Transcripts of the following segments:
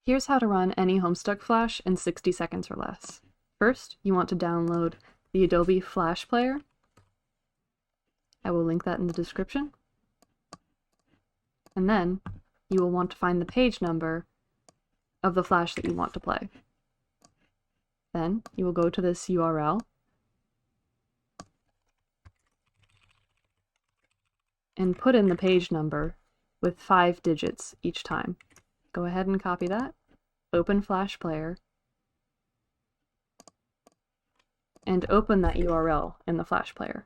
Here's how to run any Homestuck Flash in 60 seconds or less. First, you want to download the Adobe Flash Player. I will link that in the description. And then you will want to find the page number of the Flash that you want to play. Then you will go to this URL and put in the page number with 5 digits each time. Go ahead and copy that, open Flash Player, and open that URL in the Flash Player.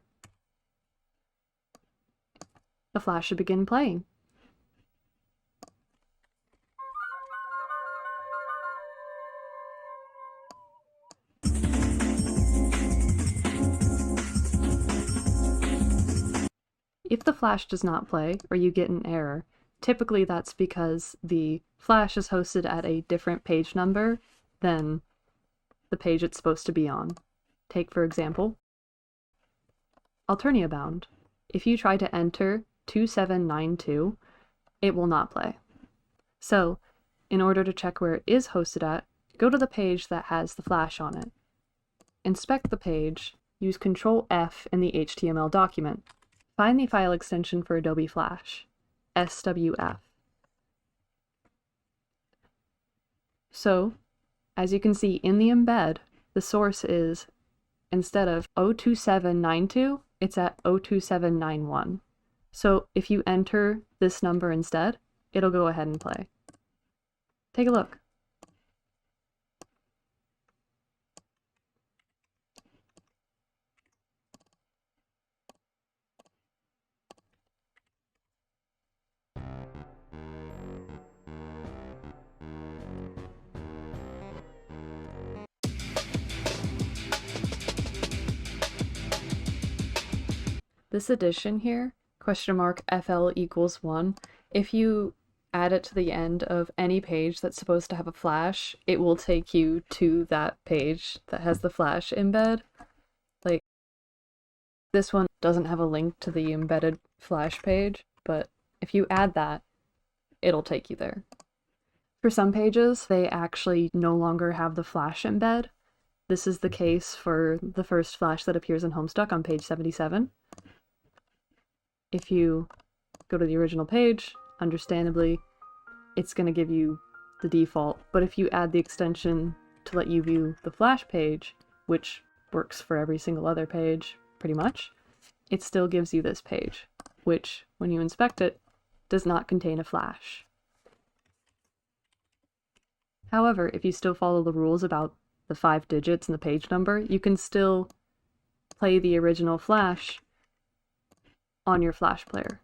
The Flash should begin playing. If the Flash does not play, or you get an error, typically that's because the Flash is hosted at a different page number than the page it's supposed to be on. Take, for example, Alternia Bound. If you try to enter 2792, it will not play. So, in order to check where it is hosted at, go to the page that has the Flash on it. Inspect the page, use Ctrl F in the HTML document. Find the file extension for Adobe Flash, SWF. So, as you can see in the embed, the source is, instead of 02792, it's at 02791. So if you enter this number instead, it'll go ahead and play. Take a look. This addition here, $FL equals 1, if you add it to the end of any page that's supposed to have a Flash, it will take you to that page that has the Flash embed. Like, this one doesn't have a link to the embedded Flash page, but if you add that, it'll take you there. For some pages, they actually no longer have the Flash embed. This is the case for the first Flash that appears in Homestuck on page 77. If you go to the original page, understandably, it's going to give you the default, but if you add the extension to let you view the Flash page, which works for every single other page, pretty much, it still gives you this page, which, when you inspect it, does not contain a Flash. However, if you still follow the rules about the 5 digits and the page number, you can still play the original Flash on your Flash player.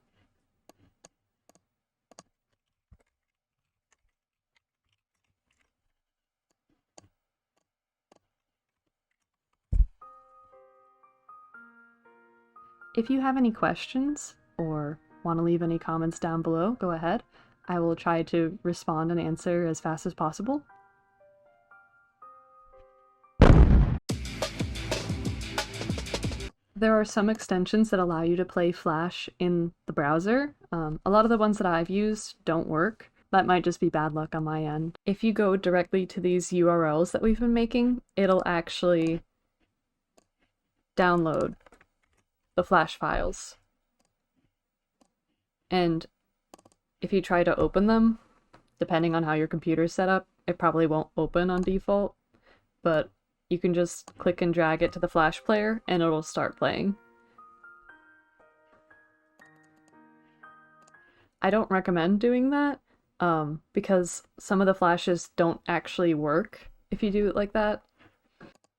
If you have any questions or want to leave any comments down below, go ahead. I will try to respond and answer as fast as possible. There are some extensions that allow you to play Flash in the browser. A lot of the ones that I've used don't work. That might just be bad luck on my end. If you go directly to these URLs that we've been making, it'll actually download the Flash files. And if you try to open them, depending on how your computer's set up, it probably won't open on default, but you can just click and drag it to the Flash player and it'll start playing. I don't recommend doing that because some of the Flashes don't actually work if you do it like that.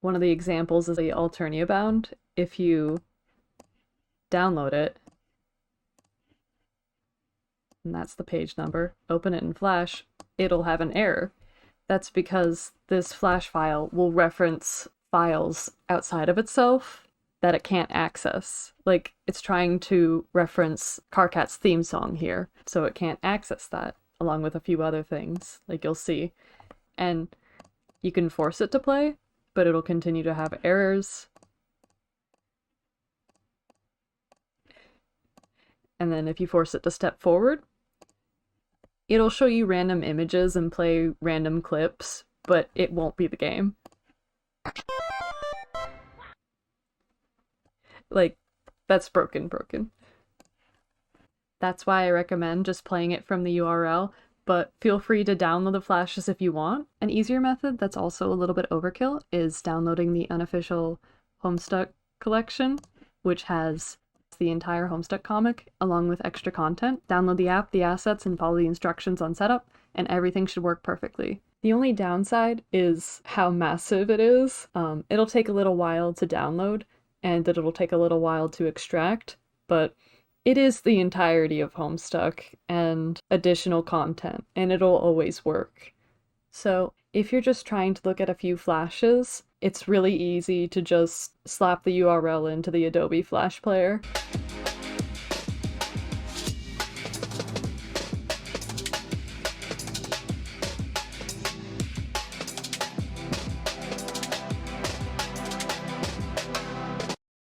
One of the examples is the Alternia Bound. If you download it, and that's the page number, open it in Flash, it'll have an error. That's because this Flash file will reference files outside of itself that it can't access. Like, it's trying to reference Carcat's theme song here, so it can't access that, along with a few other things, like you'll see. And you can force it to play, but it'll continue to have errors. And then if you force it to step forward, It'll show you random images and play random clips, but it won't be the game. Like, that's broken. That's why I recommend just playing it from the URL, but feel free to download the flashes if you want. An easier method that's also a little bit overkill is downloading the Unofficial Homestuck Collection, which has the entire Homestuck comic along with extra content. Download the app, the assets, and follow the instructions on setup, and everything should work perfectly. The only downside is how massive it is. It'll take a little while to download, and it'll take a little while to extract, but it is the entirety of Homestuck and additional content, and it'll always work. So if you're just trying to look at a few flashes, it's really easy to just slap the URL into the Adobe Flash player